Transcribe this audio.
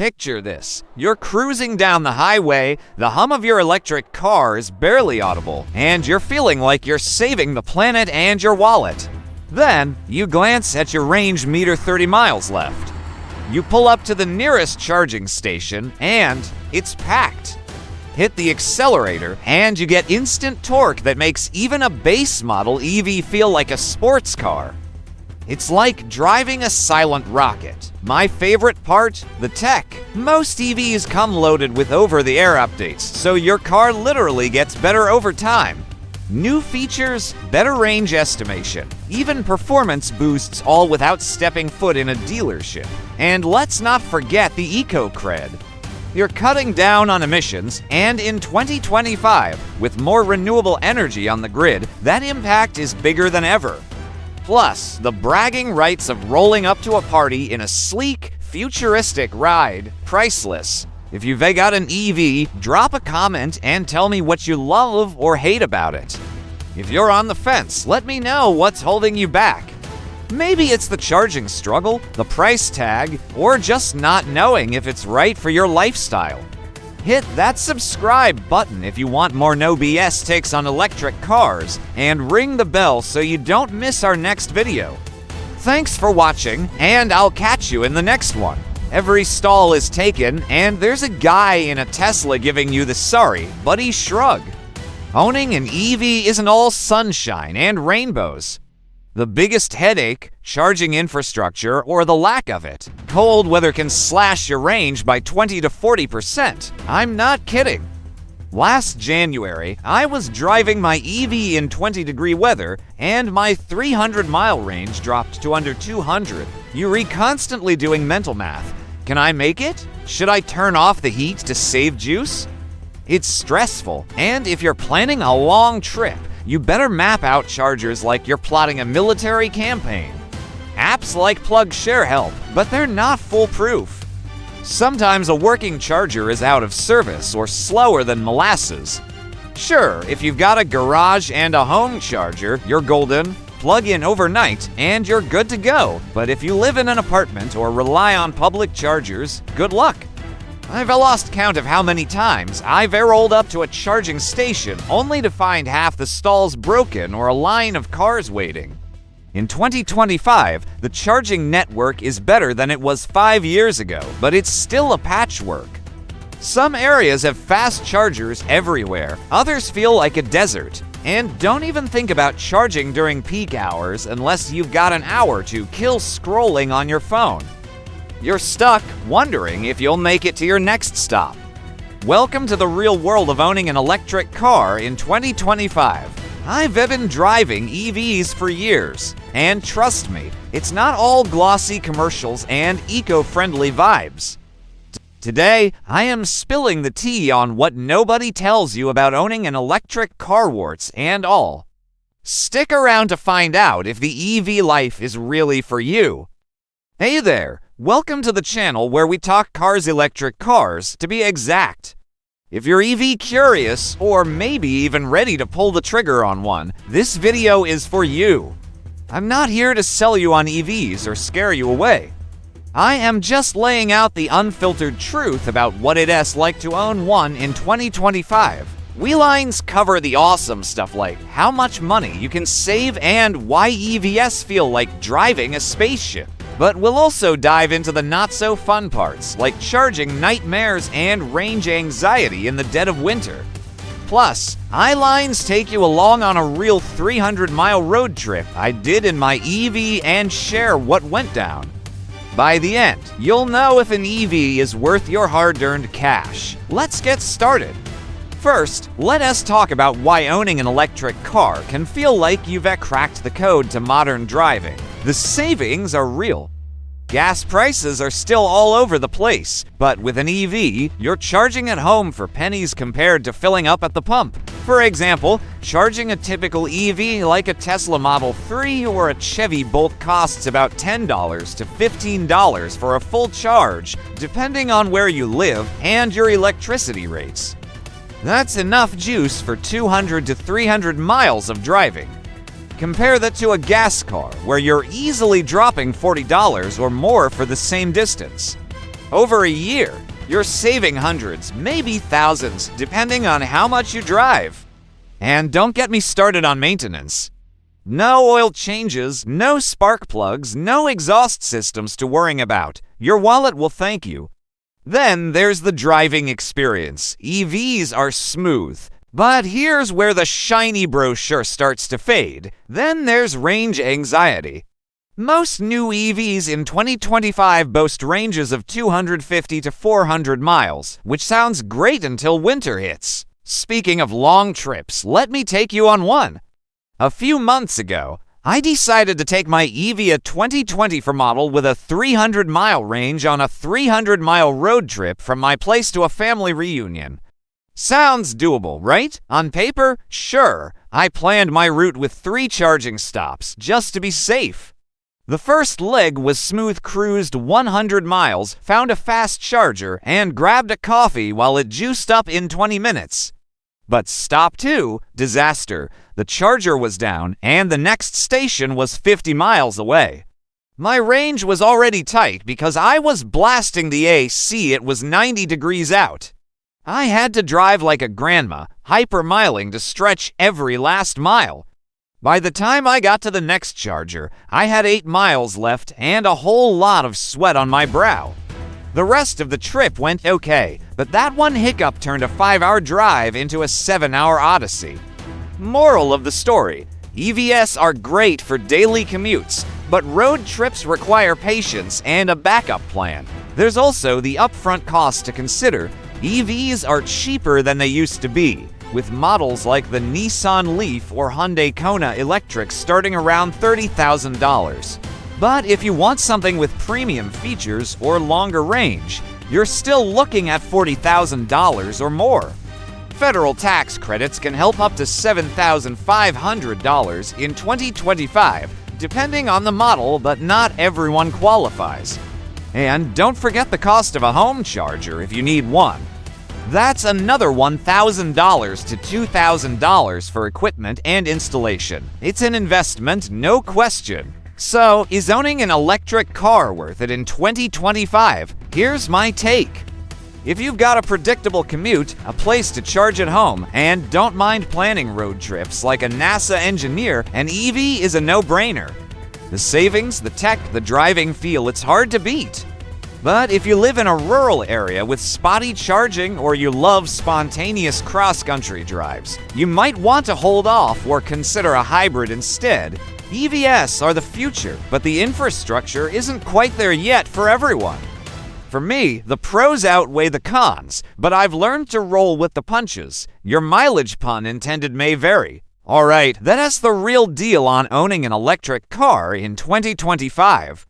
Picture this. You're cruising down the highway, the hum of your electric car is barely audible, and you're feeling like you're saving the planet and your wallet. Then, you glance at your range meter 30 miles left. You pull up to the nearest charging station, and it's packed. Hit the accelerator, and you get instant torque that makes even a base model EV feel like a sports car. It's like driving a silent rocket. My favorite part? The tech. Most EVs come loaded with over-the-air updates, so your car literally gets better over time. New features, better range estimation, even performance boosts, all without stepping foot in a dealership. And let's not forget the eco-cred. You're cutting down on emissions, and in 2025, with more renewable energy on the grid, that impact is bigger than ever. Plus, the bragging rights of rolling up to a party in a sleek, futuristic ride, priceless. If you've got an EV, drop a comment and tell me what you love or hate about it. If you're on the fence, let me know what's holding you back. Maybe it's the charging struggle, the price tag, or just not knowing if it's right for your lifestyle. Hit that subscribe button if you want more no BS takes on electric cars, and ring the bell so you don't miss our next video. Thanks for watching, and I'll catch you in the next one. Every stall is taken, and there's a guy in a Tesla giving you the sorry, buddy shrug. Owning an EV isn't all sunshine and rainbows. The biggest headache, charging infrastructure or the lack of it. Cold weather can slash your range by 20 to 40%. I'm not kidding. Last January, I was driving my EV in 20-degree weather, and my 300-mile range dropped to under 200. You're constantly doing mental math. Can I make it? Should I turn off the heat to save juice? It's stressful, and if you're planning a long trip, you better map out chargers like you're plotting a military campaign. Apps like PlugShare help, but they're not foolproof. Sometimes a working charger is out of service or slower than molasses. Sure, if you've got a garage and a home charger, you're golden. Plug in overnight and you're good to go. But if you live in an apartment or rely on public chargers, good luck. I've lost count of how many times I've rolled up to a charging station only to find half the stalls broken or a line of cars waiting. In 2025, the charging network is better than it was 5 years ago, but it's still a patchwork. Some areas have fast chargers everywhere, others feel like a desert. And don't even think about charging during peak hours unless you've got an hour to kill scrolling on your phone. You're stuck wondering if you'll make it to your next stop. Welcome to the real world of owning an electric car in 2025. I've been driving EVs for years, and trust me, it's not all glossy commercials and eco-friendly vibes. Today, I am spilling the tea on what nobody tells you about owning an electric car, warts and all. Stick around to find out if the EV life is really for you. Hey there, welcome to the channel where we talk cars, electric cars, to be exact. If you're EV curious, or maybe even ready to pull the trigger on one, this video is for you. I'm not here to sell you on EVs or scare you away. I am just laying out the unfiltered truth about what it's like to own one in 2025. We lines cover the awesome stuff like how much money you can save and why EVs feel like driving a spaceship. But we'll also dive into the not-so-fun parts, like charging nightmares and range anxiety in the dead of winter. Plus, iLines take you along on a real 300-mile road trip I did in my EV and share what went down. By the end, you'll know if an EV is worth your hard-earned cash. Let's get started. First, let us talk about why owning an electric car can feel like you've cracked the code to modern driving. The savings are real. Gas prices are still all over the place, but with an EV, you're charging at home for pennies compared to filling up at the pump. For example, charging a typical EV like a Tesla Model 3 or a Chevy Bolt costs about $10 to $15 for a full charge, depending on where you live and your electricity rates. That's enough juice for 200 to 300 miles of driving. Compare that to a gas car, where you're easily dropping $40 or more for the same distance. Over a year, you're saving hundreds, maybe thousands, depending on how much you drive. And don't get me started on maintenance. No oil changes, no spark plugs, no exhaust systems to worry about. Your wallet will thank you. Then there's the driving experience. EVs are smooth. But here's where the shiny brochure starts to fade. Then there's range anxiety. Most new EVs in 2025 boast ranges of 250 to 400 miles, which sounds great until winter hits. Speaking of long trips, let me take you on one. A few months ago, I decided to take my EV, a 2024 model with a 300-mile range, on a 300-mile road trip from my place to a family reunion. Sounds doable, right? On paper, sure. I planned my route with 3 charging stops, just to be safe. The first leg was smooth, cruised 100 miles, found a fast charger, and grabbed a coffee while it juiced up in 20 minutes. But stop 2, disaster. The charger was down, and the next station was 50 miles away. My range was already tight because I was blasting the AC. It was 90 degrees out. I had to drive like a grandma, hypermiling to stretch every last mile. By the time I got to the next charger, I had 8 miles left and a whole lot of sweat on my brow. The rest of the trip went okay, but that one hiccup turned a 5-hour drive into a 7-hour odyssey. Moral of the story: EVs are great for daily commutes, but road trips require patience and a backup plan. There's also the upfront cost to consider. EVs are cheaper than they used to be, with models like the Nissan Leaf or Hyundai Kona Electric starting around $30,000. But if you want something with premium features or longer range, you're still looking at $40,000 or more. Federal tax credits can help up to $7,500 in 2025, depending on the model, but not everyone qualifies. And don't forget the cost of a home charger if you need one. That's another $1,000 to $2,000 for equipment and installation. It's an investment, no question. So, is owning an electric car worth it in 2025? Here's my take. If you've got a predictable commute, a place to charge at home, and don't mind planning road trips like a NASA engineer, an EV is a no-brainer. The savings, the tech, the driving feel, it's hard to beat. But if you live in a rural area with spotty charging, or you love spontaneous cross-country drives, you might want to hold off or consider a hybrid instead. EVs are the future, but the infrastructure isn't quite there yet for everyone. For me, the pros outweigh the cons, but I've learned to roll with the punches. Your mileage, pun intended, may vary. Alright, that's the real deal on owning an electric car in 2025.